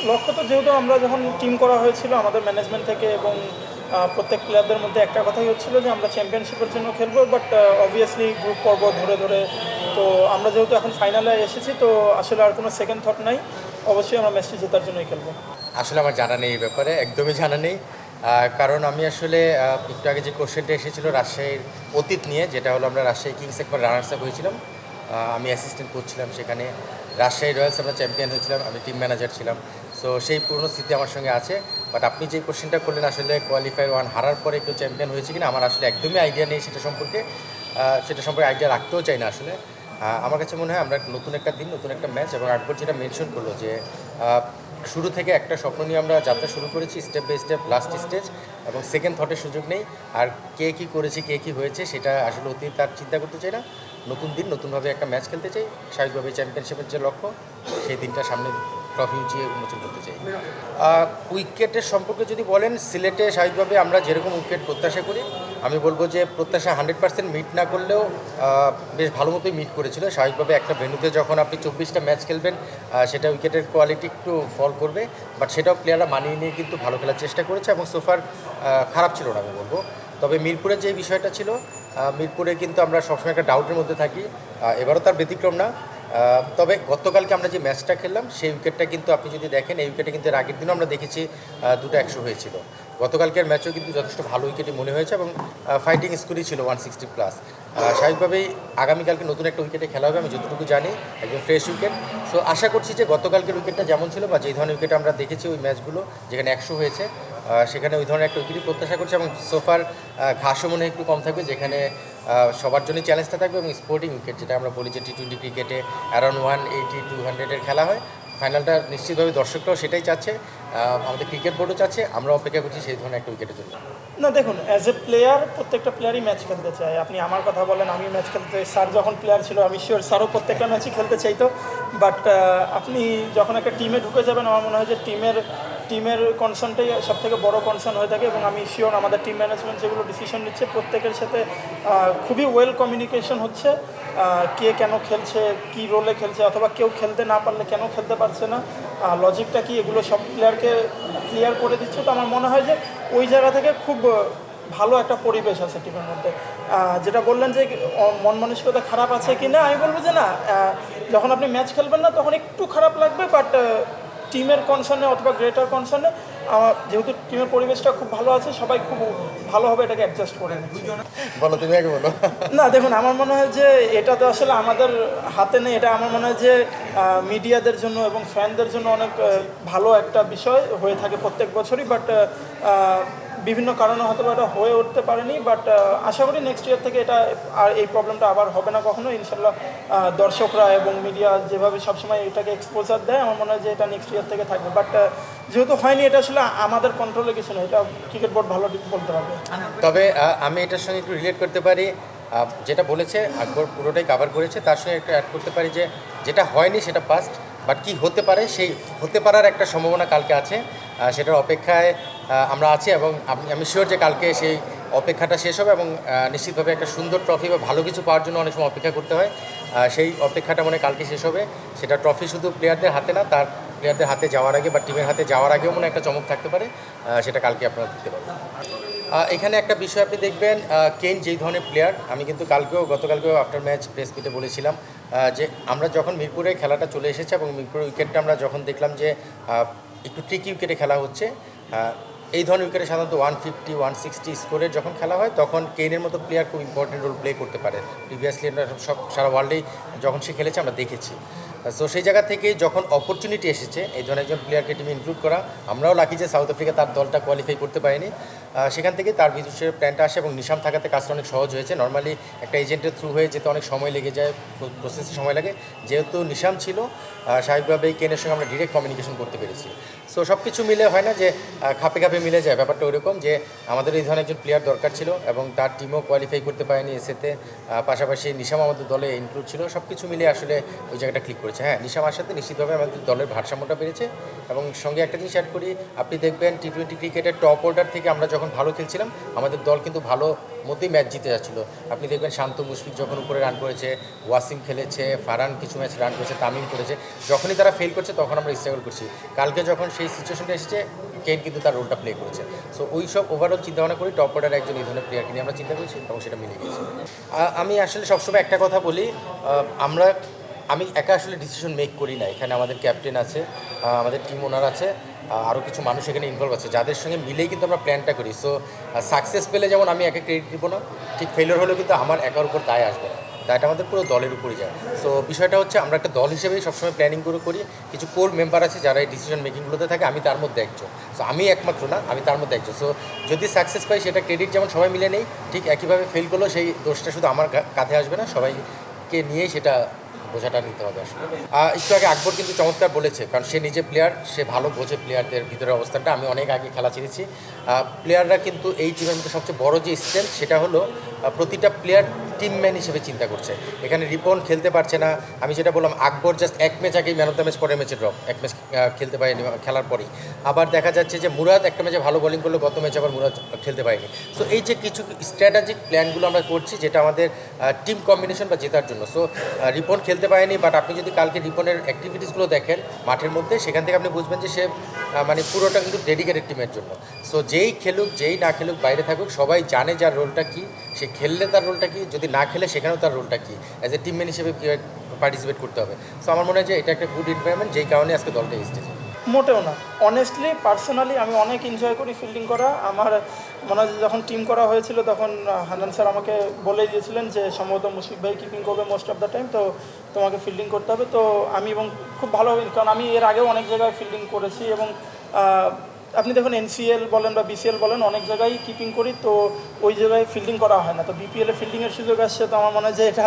লক্ষ্য তো যেহেতু আমরা যখন টিম করা হয়েছিল আমাদের ম্যানেজমেন্ট থেকে এবং প্রত্যেক প্লেয়ারদের মধ্যে একটা কথাই হচ্ছিল যে আমরা চ্যাম্পিয়নশিপের জন্য খেলবো, বাট অবভিয়াসলি গ্রুপ পর্ব ধরে ধরে তো আমরা যেহেতু এখন ফাইনালে এসেছি তো আসলে আর কোনো সেকেন্ড থট নাই, অবশ্যই আমরা ম্যাচটি জেতার জন্যই খেলবো। আসলে আমার জানা নেই এই ব্যাপারে, একদমই জানা নেই। কারণ আমি আসলে একটু আগে যে কোশ্চেনটা এসেছিলো রাজশাহীর অতীত নিয়ে, যেটা হলো আমরা রাজশাহী কিংস একবার রানার্স আপ হয়েছিলাম, আমি অ্যাসিস্ট্যান্ট কোচ ছিলাম সেখানে। রাজশাহী রয়্যালস আমরা চ্যাম্পিয়ন হয়েছিলাম, আমি টিম ম্যানেজার ছিলাম। সো সেই পুরনো স্মৃতি আমার সঙ্গে আছে। বাট আপনি যে কোশ্চেনটা করলেন আসলে কোয়ালিফায়ার ওয়ান হারার পরে কেউ চ্যাম্পিয়ন হয়েছে কিনা, আমার আসলে একদমই আইডিয়া নেই সেটা সম্পর্কে। আইডিয়া রাখতেও চাই না আসলে। আমার কাছে মনে হয় আমরা নতুন একটা দিন, নতুন একটা ম্যাচ, এবং আকবর যেটা মেনশন করলো যে শুরু থেকে একটা স্বপ্ন নিয়ে আমরা যাত্রা শুরু করেছি, step by step last stage, এবং সেকেন্ড থটের সুযোগ নেই। আর কে কী করেছে, কে কী হয়েছে সেটা আসলে অতীত তার চিন্তা করতে চাই না। নতুন দিন, নতুনভাবে একটা ম্যাচ খেলতে চাই, স্বাভাবিকভাবে চ্যাম্পিয়নশিপের যে লক্ষ্য সেই দিনটা সামনে ট্রফি উঁচিয়ে উন্মোচন করতে চাই। উইকেটের সম্পর্কে যদি বলেন, সিলেটে স্বাভাবিকভাবে আমরা যেরকম উইকেট প্রত্যাশা করি, আমি বলবো যে প্রত্যাশা 100% মিট না করলেও বেশ ভালো মতোই মিট করেছিল। স্বাভাবিকভাবে একটা ভেন্যুতে যখন আপনি 24টা ম্যাচ খেলবেন, সেটা উইকেটের কোয়ালিটি একটু ফল করবে, বাট সেটাও প্লেয়াররা মানিয়ে নিয়ে কিন্তু ভালো খেলার চেষ্টা করেছে, এবং সোফার খারাপ ছিল না আমি বলবো। তবে মিরপুরের যে বিষয়টা ছিল, মিরপুরে কিন্তু আমরা সবসময় একটা ডাউটের মধ্যে থাকি, এবারও তার ব্যতিক্রম না। তবে গতকালকে আমরা যে ম্যাচটা খেললাম সেই উইকেটটা কিন্তু আপনি যদি দেখেন, এই উইকেটে কিন্তু এর আগের দিনও আমরা দেখেছি দুটো 100 হয়েছিল। গতকালকের ম্যাচেও কিন্তু যথেষ্ট ভালো উইকেটই মনে হয়েছে, এবং ফাইটিং স্কোরই ছিল 160+। স্বাভাবিকভাবেই আগামীকালকে নতুন একটা উইকেটে খেলা হবে, আমি যতটুকু জানি একদম ফ্রেশ উইকেট। সো আশা করছি যে গতকালকের উইকেটটা যেমন ছিল বা যেই ধরনের উইকেট আমরা দেখেছি ওই ম্যাচগুলো যেখানে 100 হয়েছে, সেখানে ওই ধরনের একটা উইকেটই প্রত্যাশা করছি। এবং সোফার ঘাসও মনে হয় একটু কম থাকবে, যেখানে সবার জন্যই চ্যালেঞ্জটা থাকবে, এবং স্পোর্টিং উইকেট যেটা আমরা বলি যে টি20 ক্রিকেটে অ্যারাউন্ড 180-200-এর খেলা হয়, ফাইনালটা নিশ্চিতভাবে দর্শকরাও সেটাই চাচ্ছে, আমাদের ক্রিকেট বোর্ডও চাচ্ছে, আমরা অপেক্ষা করছি সেই ধরনের একটা উইকেটের জন্য। না দেখুন, অ্যাজ এ প্লেয়ার প্রত্যেকটা প্লেয়ারই ম্যাচ খেলতে চায়। আপনি আমার কথা বলেন, আমি ম্যাচ খেলতে চাই, স্যার যখন প্লেয়ার ছিল আমি শিওর স্যারও প্রত্যেকটা ম্যাচই খেলতে চাইতো। বাট আপনি যখন একটা টিমে ঢুকে যাবেন, আমার মনে হয় যে টিমের কনসার্নটাই সবথেকে বড় কনসার্ন হয়ে থাকে, এবং আমি শিওর আমাদের টিম ম্যানেজমেন্ট যেগুলো ডিসিশন নিচ্ছে প্রত্যেকের সাথে খুবই ওয়েল কমিউনিকেশন হচ্ছে। কে কেন খেলছে, কি রোলে খেলছে, অথবা কেউ খেলতে না পারলে কেন খেলতে পারছে না, লজিকটা কি, এগুলো সব প্লেয়ারকে ক্লিয়ার করে দিচ্ছে। তো আমার মনে হয় যে ওই জায়গা থেকে খুব ভালো একটা পরিবেশ আছে টিমের মধ্যে। যেটা বললেন যে মন মানসিকতা খারাপ আছে কি না, আমি বলবো যে না, যখন আপনি ম্যাচ খেলবেন না তখন একটু খারাপ লাগবে, বাট টিমের কনসার্নে অথবা গ্রেটার কনসার্নে যেহেতু টিমের পরিবেশটা খুব ভালো আছে, সবাই খুব ভালোভাবে এটাকে অ্যাডজাস্ট করে নিচ্ছে। বলো, তুমি আগে বলো। না দেখুন, আমার মনে হয় যে এটা তো আসলে আমাদের হাতে নেই। এটা আমার মনে হয় যে মিডিয়াদের জন্য এবং ফ্যানদের জন্য অনেক ভালো একটা বিষয় হয়ে থাকে প্রত্যেক বছরই, বাট বিভিন্ন কারণে হয়তো এটা হয়ে উঠতে পারেনি। বাট আশা করি নেক্সট ইয়ার থেকে এটা আর এই প্রবলেমটা আবার হবে না কখনো, ইনশাল্লাহ। দর্শকরা এবং মিডিয়া যেভাবে সবসময় এটাকে এক্সপোজার দেয়, আমার মনে হয় যে এটা নেক্সট ইয়ার থেকে থাকবে। বাট যেহেতু হয়নি, এটা আসলে আমাদের কন্ট্রোলে কিছু নেই, এটা ক্রিকেট বোর্ড ভালো বলতে পারবে। তবে আমি এটার সঙ্গে একটু রিলেট করতে পারি, যেটা বলেছে আকবর পুরোটাই কভার করেছে, তার সঙ্গে একটু অ্যাড করতে পারি যে যেটা হয়নি সেটা পাস্ট, বাট কি হতে পারে সেই হতে পারার একটা সম্ভাবনা কালকে আছে, সেটার অপেক্ষায় আমরা আছি, এবং আমি শিওর যে কালকে সেই অপেক্ষাটা শেষ হবে, এবং নিশ্চিতভাবে একটা সুন্দর ট্রফি বা ভালো কিছু পাওয়ার জন্য অনেক সময় অপেক্ষা করতে হয়, সেই অপেক্ষাটা মনে কালকে শেষ হবে। সেটা ট্রফি শুধু প্লেয়ারদের হাতে না, তার প্লেয়ারদের হাতে যাওয়ার আগে বা টিমের হাতে যাওয়ার আগেও মনে একটা চমক থাকতে পারে, সেটা কালকে আপনারা দেখতে পাবেন। এখানে একটা বিষয় আপনি দেখবেন, কেন যেই ধরনের প্লেয়ার, আমি কিন্তু গতকালকেও আফটার ম্যাচ প্রেস মিটে বলেছিলাম যে আমরা যখন মিরপুরে খেলাটা চলে এসেছে এবং মিরপুরের উইকেটটা আমরা যখন দেখলাম যে একটু ট্রিকি উইকেটে খেলা হচ্ছে, এই ধরনের উইকেটে সাধারণত 150-160 স্কোরের যখন খেলা হয় তখন কেইনের মতো প্লেয়ার খুব ইম্পর্টেন্ট রোল প্লে করতে পারে। প্রিভিয়াসলি আমরা সব সারা ওয়ার্ল্ডেই যখন সে খেলেছে আমরা দেখেছি। সো সেই জায়গা থেকে যখন অপরচুনিটি এসেছে এই ধরনের একজন প্লেয়ারকে টিমে ইনক্লুড করা, আমরাও লাকি যে সাউথ আফ্রিকা তার দলটা কোয়ালিফাই করতে পারেনি, সেখান থেকে তার বিদেশের প্ল্যানটা আসে, এবং নিশাম থাকাতে কাজটা অনেক সহজ হয়েছে। নর্মালি একটা এজেন্টের থ্রু হয়ে যেতে অনেক সময় লেগে যায়, প্রসেসে সময় লাগে, যেহেতু নিশাম ছিল স্বাভাবিকভাবেই কেনের সঙ্গে আমরা ডিরেক্ট কমিউনিকেশন করতে পেরেছি। সো সব কিছু মিলে হয় না যে খাপে খাপে মিলে যায়, ব্যাপারটা ওইরকম যে আমাদের এই ধরনের একজন প্লেয়ার দরকার ছিল, এবং তার টিমও কোয়ালিফাই করতে পারেনি এসেতে, পাশাপাশি নিশাম আমাদের দলে ইনক্লুড ছিল, সব কিছু মিলে আসলে ওই জায়গাটা ক্লিক করেছে। করেছে। হ্যাঁ, নিশা আমার সাথে নিশ্চিতভাবে আমাদের দলের ভারসাম্যটা বেড়েছে এবং সঙ্গে একটা জিনিস অ্যাড করি, আপনি দেখবেন টি-20 ক্রিকেটের টপ অর্ডার থেকে আমরা যখন ভালো খেলছিলাম আমাদের দল কিন্তু ভালো মতোই ম্যাচ জিতে যাচ্ছিলো। আপনি দেখবেন শান্ত মুশফিক যখন উপরে রান করেছে, ওয়াসিম খেলেছে, ফারহান কিছু ম্যাচ রান করেছে, তামিম করেছে, যখনই তারা ফেল করছে তখন আমরা স্ট্রাগল করছি। কালকে যখন সেই সিচুয়েশনটা এসেছে কেন কিন্তু তার রোলটা প্লে করেছে। সো ওই সব ওভারঅল চিন্তাভাবনা করি টপ অর্ডার একজন এই ধরনের প্লেয়ারকে নিয়ে আমরা চিন্তা করেছি এবং সেটা মিলে গেছে। আমি আসলে সবসময় একটা কথা বলি, আমি একা আসলে ডিসিশন মেক করি না। এখানে আমাদের ক্যাপ্টেন আছে, আমাদের টিম ওনার আছে, আরও কিছু মানুষ এখানে ইনভলভ আছে যাদের সঙ্গে মিলেই কিন্তু আমরা প্ল্যানটা করি। সো সাকসেস পেলে যেমন আমি একা ক্রেডিট দিব না, ঠিক ফেলিওর হলেও কিন্তু আমার একার উপর দায় আসবে না, দায়টা আমাদের পুরো দলের উপরই যায়। সো বিষয়টা হচ্ছে আমরা একটা দল হিসেবেই সবসময় প্ল্যানিং করি। কিছু কোর মেম্বার আছে যারা এই ডিসিশন মেকিংগুলোতে থাকে, আমি তার মধ্যে একজন। সো আমি একমাত্র না, আমি তার মধ্যে একজন। সো যদি সাকসেস পাই সেটা ক্রেডিট যেমন সবাই মিলে নেই, ঠিক একইভাবে ফেল করলেও সেই দোষটা শুধু আমার কাঁধে আসবে না, সবাইকে নিয়েই সেটা বোঝাটা নিতে হবে আসলে। একটু আগে আকবর কিন্তু চমৎকার বলেছে, কারণ সে নিজে প্লেয়ার, সে ভালো বোঝে প্লেয়ারদের ভিতরের অবস্থানটা। আমি অনেক আগে খেলা ছেড়েছি। প্লেয়াররা কিন্তু এই টিমের মধ্যে সবচেয়ে বড় যে স্ট্রেংথ সেটা হলো প্রতিটা প্লেয়ার টিমম্যান হিসেবে চিন্তা করছে। এখানে রিপন খেলতে পারছে না, আমি যেটা বললাম আকবর জাস্ট এক ম্যাচ আগেই ম্যান অফ দ্য ম্যাচ, পরের ম্যাচে ড্রপ, এক ম্যাচ খেলতে পারেনি খেলার পরেই। আবার দেখা যাচ্ছে যে মুরাদ একটা ম্যাচে ভালো বোলিং করলো, গত ম্যাচে আবার মুরাদ খেলতে পারেনি। সো এই যে কিছু স্ট্র্যাটেজিক প্ল্যানগুলো আমরা করছি যেটা আমাদের টিম কম্বিনেশন বা জেতার জন্য। সো রিপন খেলতে পারেনি, বাট আপনি যদি কালকে রিপনের অ্যাক্টিভিটিসগুলো দেখেন মাঠের মধ্যে, সেখান থেকে আপনি বুঝবেন যে সে মানে পুরোটা কিন্তু ডেডিকেটেড টিমের জন্য। সো যেই খেলুক যেই না খেলুক বাইরে থাকুক, সবাই জানে যার রোলটা কী, সে খেললে তার রোলটা কী, যদি না খেলে সেখানেও তার রোলটা কী, অ্যাজ এ টিমম্যান হিসেবে পার্টিসিপেট করতে হবে। সো আমার মনে হয় যে এটা একটা গুড এনভায়রনমেন্ট, যেই কারণে আজকে দলটা এসেছে। মোটেও না, অনেস্টলি পার্সোনালি আমি অনেক এনজয় করি ফিল্ডিং করা। আমার মনে হয় যে যখন টিম করা হয়েছিল তখন হান্নান স্যার আমাকে বলে দিয়েছিলেন যে সম্ভবত মুশফিক ভাই কিপিং করবে মোস্ট অফ দ্য টাইম, তো তোমাকে ফিল্ডিং করতে হবে। তো আমি এবং খুব ভালোভাবে, কারণ আমি এর আগেও অনেক জায়গায় ফিল্ডিং করেছি এবং আপনি দেখুন NCL বলেন বা BCL বলেন, অনেক জায়গায় কিপিং করি, তো ওই জায়গায় ফিল্ডিং করা হয় না। তো BPL এ ফিল্ডিংয়ের সুযোগ আসছে, তো আমার মনে হয় যে এটা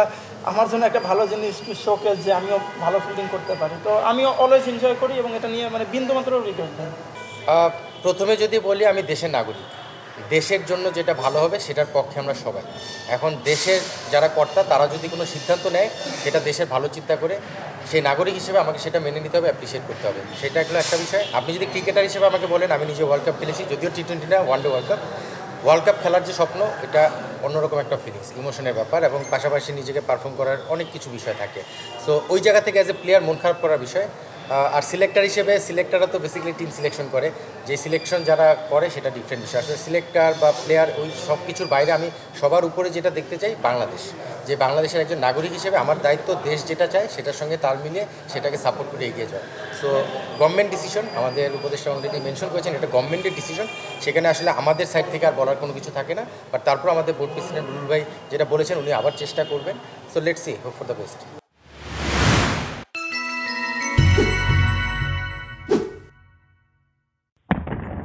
আমার জন্য একটা ভালো জিনিস, টু শোকেস যে আমিও ভালো ফিল্ডিং করতে পারি। তো আমি অলওয়েজ এনজয় করি এবং এটা নিয়ে মানে বিন্দুমাত্র রিগ্রেট নেই। প্রথমে যদি বলি আমি দেশের নাগরিক, দেশের জন্য যেটা ভালো হবে সেটার পক্ষে আমরা সবাই। এখন দেশের যারা কর্তা তারা যদি কোনো সিদ্ধান্ত নেয় সেটা দেশের ভালো চিন্তা করে, সেই নাগরিক হিসেবে আমাকে সেটা মেনে নিতে হবে, অ্যাপ্রিসিয়েট করতে হবে, সেটা হলো একটা বিষয়। আপনি যদি ক্রিকেটার হিসেবে আমাকে বলেন, আমি নিজে ওয়ার্ল্ড কাপ খেলেছি, যদিও T20 না, ওয়ানডে ওয়ার্ল্ড কাপ খেলার যে স্বপ্ন, এটা অন্যরকম একটা ফিলিংস, ইমোশনের ব্যাপার, এবং পাশাপাশি নিজেকে পারফর্ম করার অনেক কিছু বিষয় থাকে। সো ওই জায়গা থেকে অ্যাজ এ প্লেয়ার মন খারাপ করার বিষয়। আর সিলেক্টর হিসেবে, সিলেক্টররা তো বেসিক্যালি টিম সিলেকশন করে, যে সিলেকশন যারা করে সেটা ডিফারেন্ট বিষয়। আসলে সিলেক্টর বা প্লেয়ার ওই সব কিছুর বাইরে আমি সবার উপরে যেটা দেখতে চাই বাংলাদেশ, যে বাংলাদেশের একজন নাগরিক হিসেবে আমার দায়িত্ব দেশ যেটা চায় সেটার সঙ্গে তাল মিলিয়ে সেটাকে সাপোর্ট করে এগিয়ে যাওয়া। সো গভর্নমেন্ট ডিসিশন, আমাদের উপদেষ্টা অলরেডি মেনশন করেছেন, এটা গভর্নমেন্টের ডিসিশন, সেখানে আসলে আমাদের সাইড থেকে আর বলার কোনো কিছু থাকে না। বাট তারপর আমাদের বোর্ড প্রেসিডেন্ট রুল ভাই যেটা বলেছেন, উনি আবার চেষ্টা করবেন। So let's see, hope for the best.